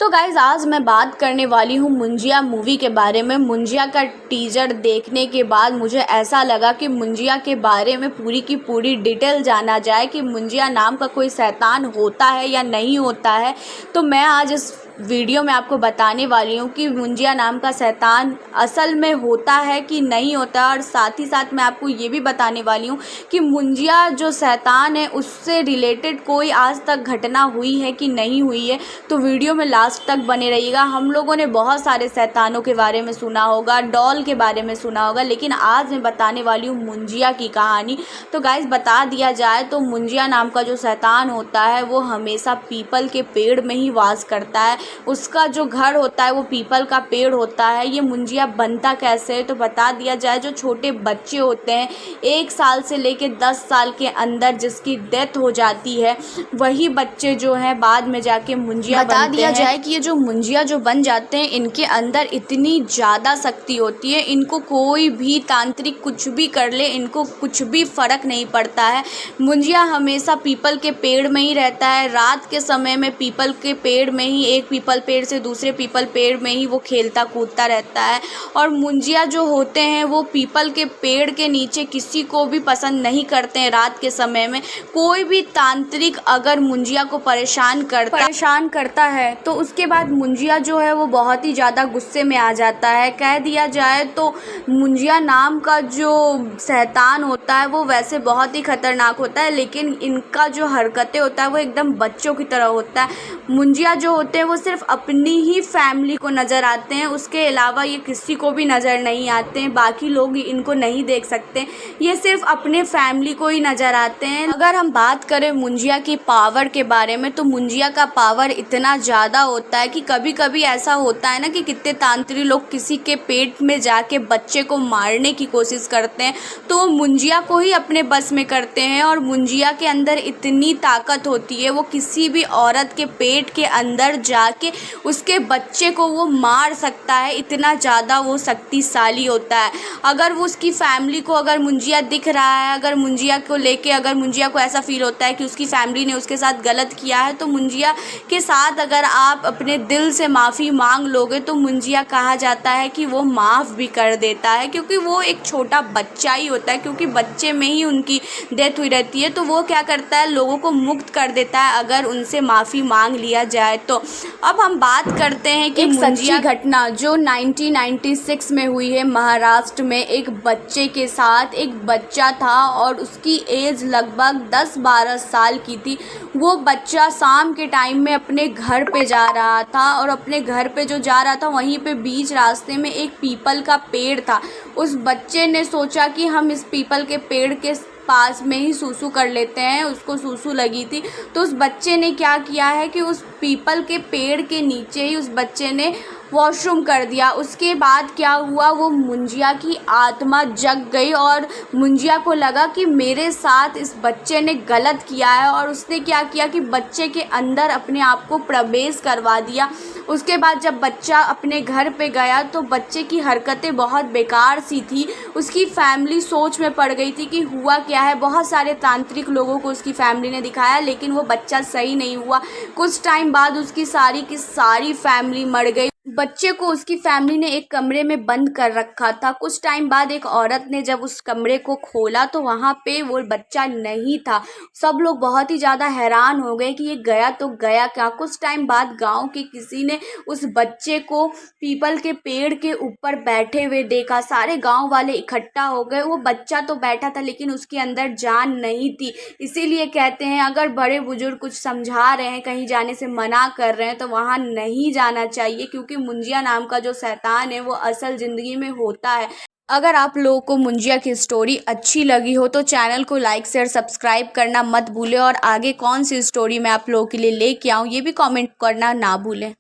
तो गाइज़ आज मैं बात करने वाली हूँ मुंजिया मूवी के बारे में। मुंजिया का टीज़र देखने के बाद मुझे ऐसा लगा कि मुंजिया के बारे में पूरी की पूरी डिटेल जाना जाए कि मुंजिया नाम का कोई शैतान होता है या नहीं होता है। तो मैं आज इस वीडियो में आपको बताने वाली हूँ कि मुंजिया नाम का शैतान असल में होता है कि नहीं होता, और साथ ही साथ मैं आपको ये भी बताने वाली हूँ कि मुंजिया जो शैतान है उससे रिलेटेड कोई आज तक घटना हुई है कि नहीं हुई है। तो वीडियो में लास्ट तक बने रहिएगा। हम लोगों ने बहुत सारे शैतानों के बारे में सुना होगा, डॉल के बारे में सुना होगा, लेकिन आज मैं बताने वाली हूँ मुंजिया की कहानी। तो गाइस बता दिया जाए तो मुंजिया नाम का जो शैतान होता है वो हमेशा पीपल के पेड़ में ही वास करता है। उसका जो घर होता है वो पीपल का पेड़ होता है। ये मुंजिया बनता कैसे है तो बता दिया जाए, जो छोटे बच्चे होते हैं 1 साल से लेके 10 साल के अंदर जिसकी डेथ हो जाती है, वही बच्चे जो हैं बाद में जाके मुंजिया बनते हैं। बता दिया जाए कि ये जो मुंजिया जो बन जाते हैं इनके अंदर इतनी ज़्यादा शक्ति होती है, इनको कोई भी तांत्रिक कुछ भी कर ले इनको कुछ भी फ़र्क नहीं पड़ता है। मुंजिया हमेशा पीपल के पेड़ में ही रहता है। रात के समय में पीपल के पेड़ में ही, एक पीपल पेड़ से दूसरे पीपल पेड़ में ही वो खेलता कूदता रहता है। और मुंजिया जो होते हैं वो पीपल के पेड़ के नीचे किसी को भी पसंद नहीं करते हैं। रात के समय में कोई भी तांत्रिक अगर मुंजिया को परेशान करता है तो उसके बाद मुंजिया जो है वो बहुत ही ज़्यादा गुस्से में आ जाता है। कह दिया जाए तो मुंजिया नाम का जो शैतान होता है वो वैसे बहुत ही खतरनाक होता है, लेकिन इनका जो हरकतें होता है वो एकदम बच्चों की तरह होता है। मुंजिया जो होते हैं वो सिर्फ अपनी ही फैमिली को नज़र आते हैं, उसके अलावा ये किसी को भी नज़र नहीं आते हैं। बाकी लोग इनको नहीं देख सकते, ये सिर्फ अपने फैमिली को ही नज़र आते हैं। अगर हम बात करें मुंजिया की पावर के बारे में तो मुंजिया का पावर इतना ज़्यादा होता है कि कभी कभी ऐसा होता है ना कि कितने तांत्रिक लोग किसी के पेट में जाके बच्चे को मारने की कोशिश करते हैं, तो मुंजिया को ही अपने बस में करते हैं। और मुंजिया के अंदर इतनी ताकत होती है, वो किसी भी औरत के पेट के अंदर जाके उसके बच्चे को वो मार सकता है, इतना ज़्यादा वो शक्तिशाली होता है। अगर वो उसकी फैमिली को अगर मुंजिया दिख रहा है, अगर मुंजिया को लेके अगर मुंजिया को ऐसा फील होता है कि उसकी फैमिली ने उसके साथ गलत किया है, तो मुंजिया के साथ अगर आप अपने दिल से माफ़ी मांग लोगे तो मुंजिया कहा जाता है कि वो माफ़ भी कर देता है, क्योंकि वो एक छोटा बच्चा ही होता है, क्योंकि बच्चे में ही उनकी डेथ हुई रहती है। तो वो क्या करता है, लोगों को मुक्त कर देता है अगर उनसे माफ़ी मांग लिया जाए तो। अब हम बात करते हैं कि एक सच्ची घटना जो 1996 में हुई है महाराष्ट्र में। एक बच्चे के साथ, एक बच्चा था और उसकी एज लगभग 10-12 साल की थी। वो बच्चा शाम के टाइम में अपने घर पे जा रहा था, और अपने घर पे जो जा रहा था वहीं पे बीच रास्ते में एक पीपल का पेड़ था। उस बच्चे ने सोचा कि हम इस पीपल के पेड़ के पास में ही सूसू कर लेते हैं, उसको सूसू लगी थी। तो उस बच्चे ने क्या किया है कि उस पीपल के पेड़ के नीचे ही उस बच्चे ने वॉशरूम कर दिया। उसके बाद क्या हुआ, वो मुंजिया की आत्मा जग गई और मुंजिया को लगा कि मेरे साथ इस बच्चे ने गलत किया है, और उसने क्या किया कि बच्चे के अंदर अपने आप को प्रवेश करवा दिया। उसके बाद जब बच्चा अपने घर पे गया तो बच्चे की हरकतें बहुत बेकार सी थी। उसकी फैमिली सोच में पड़ गई थी कि हुआ क्या है। बहुत सारे तांत्रिक लोगों को उसकी फैमिली ने दिखाया, लेकिन वो बच्चा सही नहीं हुआ। कुछ टाइम बाद उसकी सारी की सारी फैमिली मर गई। बच्चे को उसकी फैमिली ने एक कमरे में बंद कर रखा था। कुछ टाइम बाद एक औरत ने जब उस कमरे को खोला तो वहाँ पे वो बच्चा नहीं था। सब लोग बहुत ही ज़्यादा हैरान हो गए कि ये गया तो गया क्या। कुछ टाइम बाद गांव के किसी ने उस बच्चे को पीपल के पेड़ के ऊपर बैठे हुए देखा। सारे गाँव वाले इकट्ठा हो गए। वो बच्चा तो बैठा था लेकिन उसके अंदर जान नहीं थी। इसीलिए कहते हैं अगर बड़े बुजुर्ग कुछ समझा रहे हैं, कहीं जाने से मना कर रहे हैं, तो वहाँ नहीं जाना चाहिए, क्योंकि मुंजिया नाम का जो शैतान है वो असल ज़िंदगी में होता है। अगर आप लोगों को मुंजिया की स्टोरी अच्छी लगी हो तो चैनल को लाइक शेयर सब्सक्राइब करना मत भूलें, और आगे कौन सी स्टोरी मैं आप लोगों के लिए लेके आऊँ ये भी कमेंट करना ना भूलें।